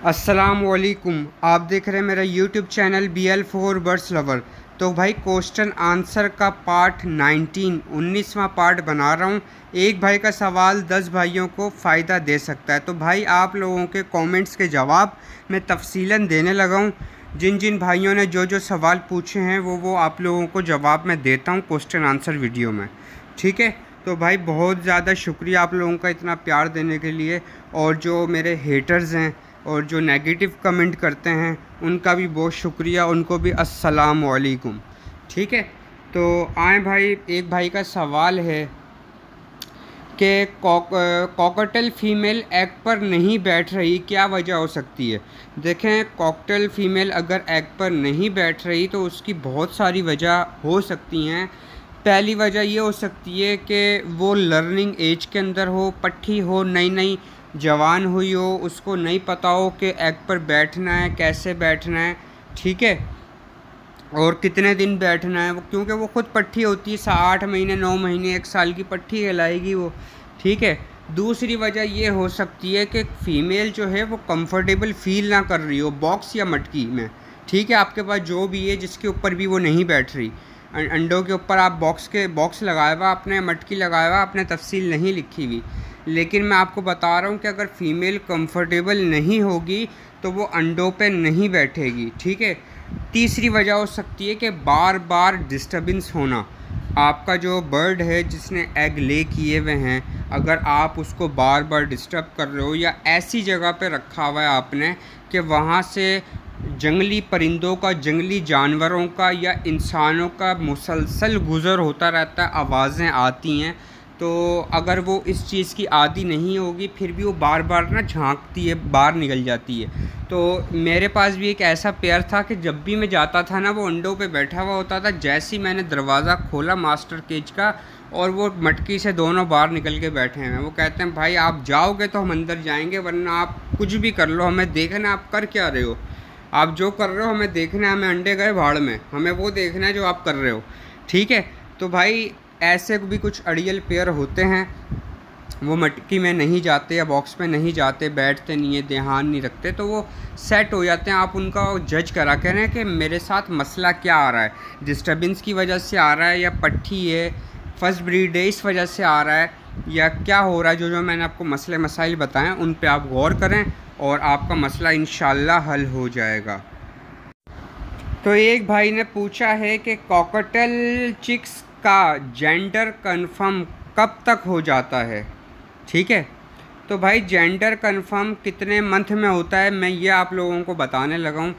अस्सलामुअलैकुम। आप देख रहे हैं मेरा YouTube channel BL4 birds lover. तो भाई क्वेश्चन आंसर का पार्ट 19वां पार्ट बना रहा हूँ। एक भाई का सवाल 10 भाइयों को फ़ायदा दे सकता है। तो भाई आप लोगों के कमेंट्स के जवाब मैं तफसीलन देने लगा हूँ। जिन जिन भाइयों ने जो जो सवाल पूछे हैं वो आप लोगों को जवाब मैं देता हूँ क्वेश्चन आंसर वीडियो में। ठीक है, तो भाई बहुत ज़्यादा शुक्रिया आप लोगों का इतना प्यार देने के लिए। और जो मेरे हेटर्स हैं और जो नेगेटिव कमेंट करते हैं उनका भी बहुत शुक्रिया, उनको भी अस्सलाम वालेकुम। ठीक है, तो आए भाई, एक भाई का सवाल है कि कॉकटेल फीमेल एग पर नहीं बैठ रही, क्या वजह हो सकती है। देखें, कॉकटेल फीमेल अगर एग पर नहीं बैठ रही तो उसकी बहुत सारी वजह हो सकती हैं। पहली वजह ये हो सकती है कि वो लर्निंग एज के अंदर हो, पट्ठी हो, नई नई जवान हुई हो, उसको नहीं पता हो कि एग पर बैठना है, कैसे बैठना है, ठीक है, और कितने दिन बैठना है। वो क्योंकि वो खुद पट्ठी होती है, 8 महीने 9 महीने 1 साल की पट्ठी कहलाएगी वो। ठीक है, दूसरी वजह ये हो सकती है कि फ़ीमेल जो है वो कंफर्टेबल फ़ील ना कर रही हो बॉक्स या मटकी में। ठीक है, आपके पास जो भी है जिसके ऊपर भी वो नहीं बैठ रही, अंडों के ऊपर आप बॉक्स लगाया हुआ आपने, मटकी लगाया हुआ आपने, तफसील नहीं लिखी हुई, लेकिन मैं आपको बता रहा हूँ कि अगर फ़ीमेल कंफर्टेबल नहीं होगी तो वो अंडों पे नहीं बैठेगी। ठीक है, तीसरी वजह हो सकती है कि बार बार डिस्टर्बेंस होना। आपका जो बर्ड है जिसने एग ले किए हुए हैं, अगर आप उसको बार बार डिस्टर्ब कर रहे हो या ऐसी जगह पे रखा हुआ है आपने कि वहाँ से जंगली परिंदों का, जंगली जानवरों का या इंसानों का मुसलसल गुज़र होता रहता है, आवाज़ें आती हैं, तो अगर वो इस चीज़ की आदी नहीं होगी फिर भी वो बार बार ना झांकती है, बाहर निकल जाती है। तो मेरे पास भी एक ऐसा पेयर था कि जब भी मैं जाता था ना वो अंडों पे बैठा हुआ होता था। जैसे ही मैंने दरवाज़ा खोला मास्टर केज का और वो मटकी से दोनों बाहर निकल के बैठे हैं। वो कहते हैं भाई आप जाओगे तो हम अंदर जाएंगे, वरना आप कुछ भी कर लो, हमें देखना आप कर क्या रहे हो। आप जो कर रहे हो हमें देखना है, हमें अंडे गए भाड़ में, हमें वो देखना है जो आप कर रहे हो। ठीक है, तो भाई ऐसे भी कुछ अड़ियल पेयर होते हैं, वो मटकी में नहीं जाते या बॉक्स में नहीं जाते, बैठते नहीं है, ध्यान नहीं रखते, तो वो सेट हो जाते हैं। आप उनका जज करा करें कि मेरे साथ मसला क्या आ रहा है, डिस्टर्बेंस की वजह से आ रहा है या पट्टी है, फर्स्ट ब्रीड है इस वजह से आ रहा है, या क्या हो रहा है। जो जो मैंने आपको मसले मसाइल बताएं उन पे आप गौर करें और आपका मसला इंशाल्लाह हल हो जाएगा। तो एक भाई ने पूछा है कि कॉकटेल चिक्स का जेंडर कंफर्म कब तक हो जाता है। ठीक है, तो भाई जेंडर कंफर्म कितने मंथ में होता है मैं ये आप लोगों को बताने लगा हूँ।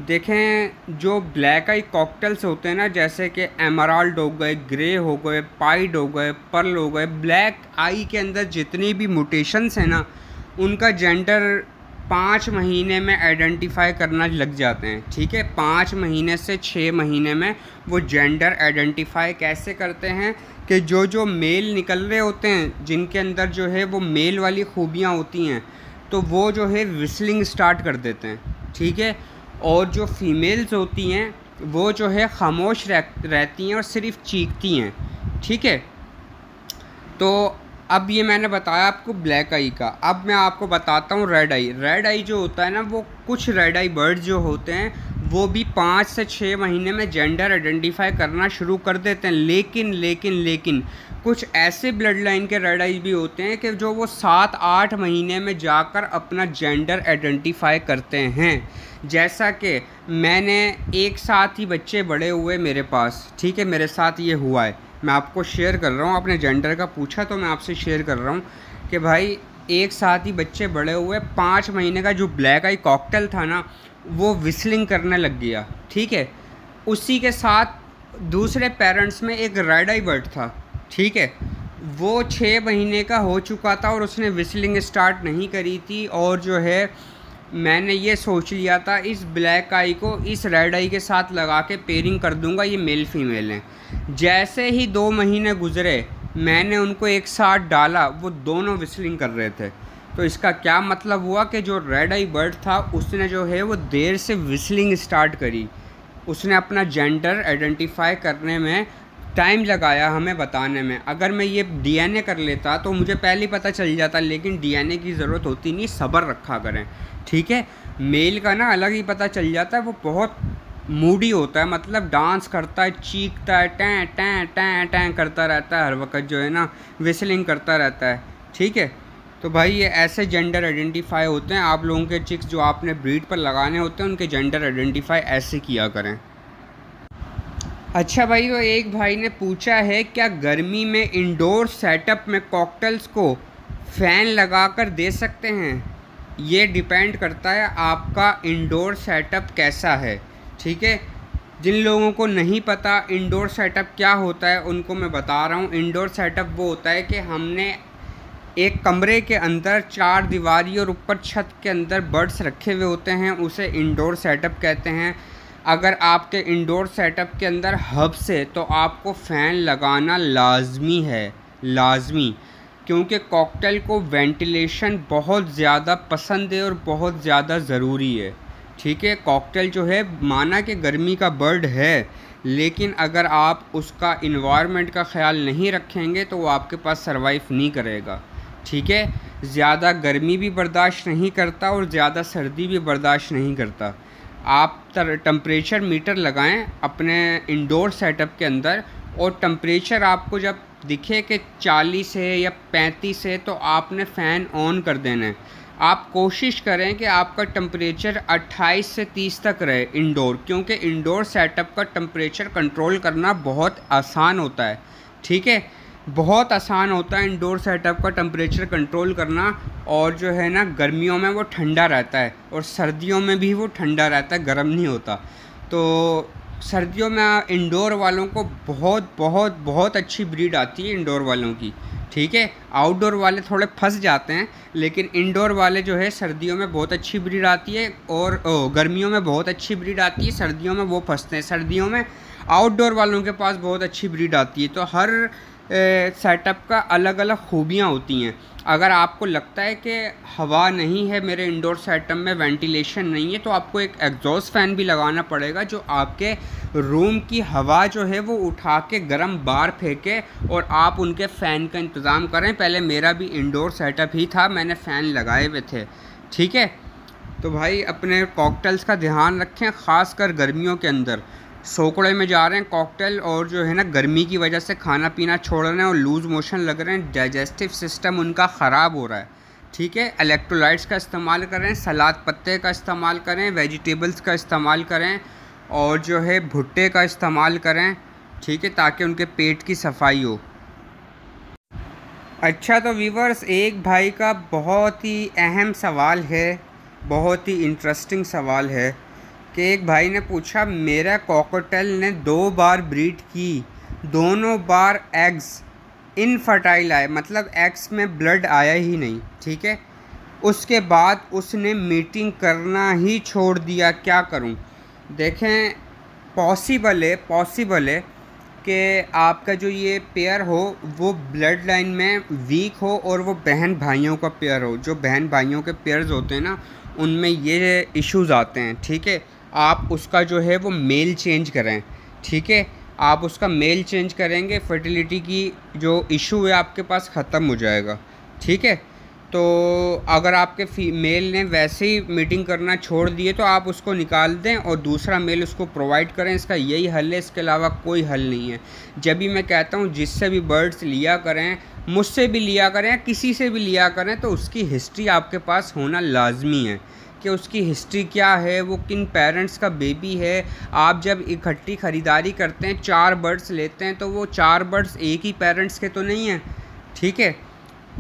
देखें, जो ब्लैक आई कॉकटेल्स होते हैं ना, जैसे कि एमराल्ड हो गए, ग्रे हो गए, पाइड हो गए, पर्ल हो गए, ब्लैक आई के अंदर जितनी भी म्यूटेशंस हैं ना, उनका जेंडर 5 महीने में आइडेंटिफाई करना लग जाते हैं। ठीक है, 5 महीने से 6 महीने में वो जेंडर आइडेंटिफाई कैसे करते हैं कि जो जो मेल निकल रहे होते हैं, जिनके अंदर जो है वो मेल वाली खूबियाँ होती हैं, तो वो जो है विस्लिंग स्टार्ट कर देते हैं। ठीक है, और जो फीमेल्स होती हैं वो जो है खामोश रहती हैं और सिर्फ चीखती हैं। ठीक है, तो अब ये मैंने बताया आपको ब्लैक आई का। अब मैं आपको बताता हूँ रेड आई। रेड आई जो होता है ना, वो कुछ रेड आई बर्ड जो होते हैं वो भी 5 से 6 महीने में जेंडर आइडेंटिफाई करना शुरू कर देते हैं। लेकिन कुछ ऐसे ब्लड लाइन के रेड आई भी होते हैं कि जो वो 7-8 महीने में जाकर अपना जेंडर आइडेंटिफाई करते हैं। जैसा कि मैंने एक साथ ही बच्चे बड़े हुए मेरे पास, ठीक है, मेरे साथ ये हुआ है, मैं आपको शेयर कर रहा हूँ। आपने जेंडर का पूछा तो मैं आपसे शेयर कर रहा हूँ कि भाई एक साथ ही बच्चे बड़े हुए, 5 महीने का जो ब्लैक आई कॉकटेल था ना वो विस्लिंग करने लग गया। ठीक है, उसी के साथ दूसरे पेरेंट्स में एक रेड आई बर्ड था। ठीक है, वो 6 महीने का हो चुका था और उसने विस्लिंग स्टार्ट नहीं करी थी, और जो है मैंने ये सोच लिया था इस ब्लैक आई को इस रेड आई के साथ लगा के पेयरिंग कर दूंगा, ये मेल फीमेल हैं। जैसे ही 2 महीने गुजरे मैंने उनको एक साथ डाला, वो दोनों विस्लिंग कर रहे थे। तो इसका क्या मतलब हुआ कि जो रेड आई बर्ड था उसने जो है वो देर से विस्लिंग स्टार्ट करी, उसने अपना जेंडर आइडेंटिफाई करने में टाइम लगाया हमें बताने में। अगर मैं ये डीएनए कर लेता तो मुझे पहले ही पता चल जाता, लेकिन डीएनए की ज़रूरत होती नहीं, सब्र रखा करें, ठीक है। मेल का ना अलग ही पता चल जाता है, वो बहुत मूडी होता है, मतलब डांस करता है, चीखता है, टैं टैं टैं टैं करता रहता है हर वक्त, जो है ना विस्लिंग करता रहता है, ठीक है। तो भाई ये ऐसे जेंडर आइडेंटिफाई होते हैं। आप लोगों के चिक्स जो आपने ब्रीड पर लगाने होते हैं उनके जेंडर आइडेंटिफाई ऐसे किया करें। अच्छा भाई, तो एक भाई ने पूछा है क्या गर्मी में इंडोर सेटअप में कॉकटेल्स को फ़ैन लगाकर दे सकते हैं? ये डिपेंड करता है आपका इंडोर सेटअप कैसा है, ठीक है। जिन लोगों को नहीं पता इंडोर सेटअप क्या होता है उनको मैं बता रहा हूँ। इंडोर सेटअप वो होता है कि हमने एक कमरे के अंदर 4 दीवारी और ऊपर छत के अंदर बर्ड्स रखे हुए होते हैं, उसे इंडोर सेटअप कहते हैं। अगर आपके इंडोर सेटअप के अंदर हब्स है तो आपको फ़ैन लगाना लाजमी है, लाजमी, क्योंकि कॉकटेल को वेंटिलेशन बहुत ज़्यादा पसंद है और बहुत ज़्यादा ज़रूरी है, ठीक है। कॉकटेल जो है माना कि गर्मी का बर्ड है, लेकिन अगर आप उसका इन्वायरमेंट का ख्याल नहीं रखेंगे तो वो आपके पास सरवाइव नहीं करेगा, ठीक है। ज़्यादा गर्मी भी बर्दाश्त नहीं करता और ज़्यादा सर्दी भी बर्दाश्त नहीं करता। आप टेम्परेचर मीटर लगाएं अपने इंडोर सेटअप के अंदर, और टेम्परेचर आपको जब दिखे कि 40 है या 35 है तो आपने फ़ैन ऑन कर देना है। आप कोशिश करें कि आपका टेम्परेचर 28 से 30 तक रहे इंडोर, क्योंकि इंडोर सेटअप का टेम्परेचर कंट्रोल करना बहुत आसान होता है, ठीक है। बहुत आसान होता है इंडोर सेटअप का टेम्परेचर कंट्रोल करना, और जो है ना गर्मियों में वो ठंडा रहता है और सर्दियों में भी वो ठंडा रहता है, गर्म नहीं होता। तो सर्दियों में इंडोर वालों को बहुत बहुत बहुत अच्छी ब्रीड आती है इंडोर वालों की, ठीक है। आउटडोर वाले थोड़े फंस जाते हैं, लेकिन इंडोर वाले जो है सर्दियों में बहुत अच्छी ब्रीड आती है, और गर्मियों में बहुत अच्छी ब्रीड आती है, सर्दियों में वो फंसते हैं। सर्दियों में आउटडोर वालों के पास बहुत अच्छी ब्रीड आती है। तो हर सेटअप का अलग अलग खूबियाँ होती हैं। अगर आपको लगता है कि हवा नहीं है मेरे इंडोर सेटअप में, वेंटिलेशन नहीं है, तो आपको एक एग्जॉस्ट फ़ैन भी लगाना पड़ेगा जो आपके रूम की हवा जो है वो उठा के गर्म बाहर फेंके, और आप उनके फ़ैन का इंतज़ाम करें। पहले मेरा भी इंडोर सेटअप ही था, मैंने फ़ैन लगाए हुए थे, ठीक है। तो भाई अपने कॉकटेल्स का ध्यान रखें, ख़ासकर गर्मियों के अंदर। सोकड़े में जा रहे हैं कॉकटेल, और जो है ना गर्मी की वजह से खाना पीना छोड़ रहे हैं और लूज़ मोशन लग रहे हैं, डाइजेस्टिव सिस्टम उनका ख़राब हो रहा है, ठीक है। इलेक्ट्रोलाइट्स का इस्तेमाल करें, सलाद पत्ते का इस्तेमाल करें, वेजिटेबल्स का इस्तेमाल करें, और जो है भुट्टे का इस्तेमाल करें, ठीक है, ताकि उनके पेट की सफाई हो। अच्छा, तो व्यूवर्स एक भाई का बहुत ही अहम सवाल है, बहुत ही इंटरेस्टिंग सवाल है कि एक भाई ने पूछा मेरा कॉकटेल ने 2 बार ब्रीड की, दोनों बार एग्स इनफर्टाइल आए, मतलब एग्स में ब्लड आया ही नहीं, ठीक है। उसके बाद उसने मीटिंग करना ही छोड़ दिया, क्या करूं? देखें, पॉसिबल है कि आपका जो ये पेयर हो वो ब्लड लाइन में वीक हो और वो बहन भाइयों का पेयर हो। जो बहन भाइयों के पेयर्स होते हैं ना, उनमें ये इश्यूज़ आते हैं, ठीक है। आप उसका जो है वो मेल चेंज करें, ठीक है। आप उसका मेल चेंज करेंगे, फर्टिलिटी की जो इशू है आपके पास ख़त्म हो जाएगा, ठीक है। तो अगर आपके फीमेल ने वैसे ही मीटिंग करना छोड़ दिए तो आप उसको निकाल दें और दूसरा मेल उसको प्रोवाइड करें। इसका यही हल है, इसके अलावा कोई हल नहीं है। जब भी मैं कहता हूँ जिससे भी बर्ड्स लिया करें, मुझसे भी लिया करें या किसी से भी लिया करें, तो उसकी हिस्ट्री आपके पास होना लाजमी है कि उसकी हिस्ट्री क्या है, वो किन पेरेंट्स का बेबी है। आप जब इकट्ठी ख़रीदारी करते हैं, 4 बर्ड्स लेते हैं, तो वो 4 बर्ड्स एक ही पेरेंट्स के तो नहीं हैं, ठीक है,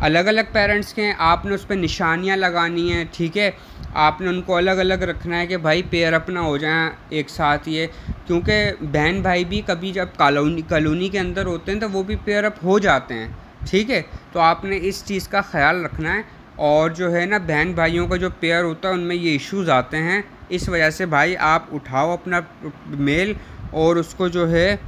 अलग अलग पेरेंट्स के हैं। आपने उस पर निशानियाँ लगानी हैं, ठीक है। आपने उनको अलग अलग रखना है कि भाई पेयर अपना हो जाए एक साथ ये, क्योंकि बहन भाई भी कभी जब कॉलोनी के अंदर होते हैं तो वो भी पेयर अप हो जाते हैं, ठीक है। तो आपने इस चीज़ का ख्याल रखना है। और जो है ना बहन भाइयों का जो पेयर होता है उनमें ये इश्यूज़ आते हैं, इस वजह से भाई आप उठाओ अपना मेल और उसको जो है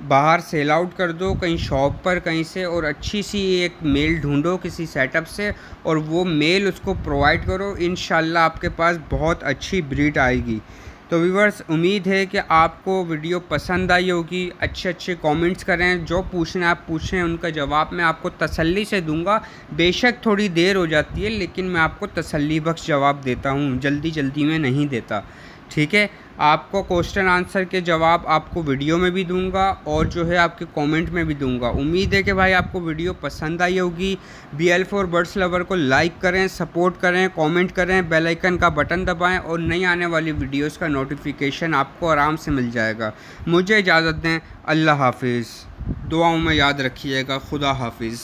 बाहर सेल आउट कर दो कहीं शॉप पर कहीं से, और अच्छी सी एक मेल ढूंढो किसी सेटअप से और वो मेल उसको प्रोवाइड करो। इंशाल्लाह आपके पास बहुत अच्छी ब्रीड आएगी। तो व्यूअर्स, उम्मीद है कि आपको वीडियो पसंद आई होगी। अच्छे अच्छे कमेंट्स करें, जो पूछना है आप पूछें, उनका जवाब मैं आपको तसल्ली से दूंगा। बेशक थोड़ी देर हो जाती है, लेकिन मैं आपको तसल्ली बख्श जवाब देता हूँ, जल्दी जल्दी में नहीं देता। ठीक है, आपको क्वेश्चन आंसर के जवाब आपको वीडियो में भी दूंगा और जो है आपके कमेंट में भी दूंगा। उम्मीद है कि भाई आपको वीडियो पसंद आई होगी। BL4 बर्ड्स लवर को लाइक करें, सपोर्ट करें, कमेंट करें, बेल आइकन का बटन दबाएं और नई आने वाली वीडियोस का नोटिफिकेशन आपको आराम से मिल जाएगा। मुझे इजाज़त दें, अल्लाह हाफिज़। दुआओं में याद रखिएगा। खुदा हाफिज़।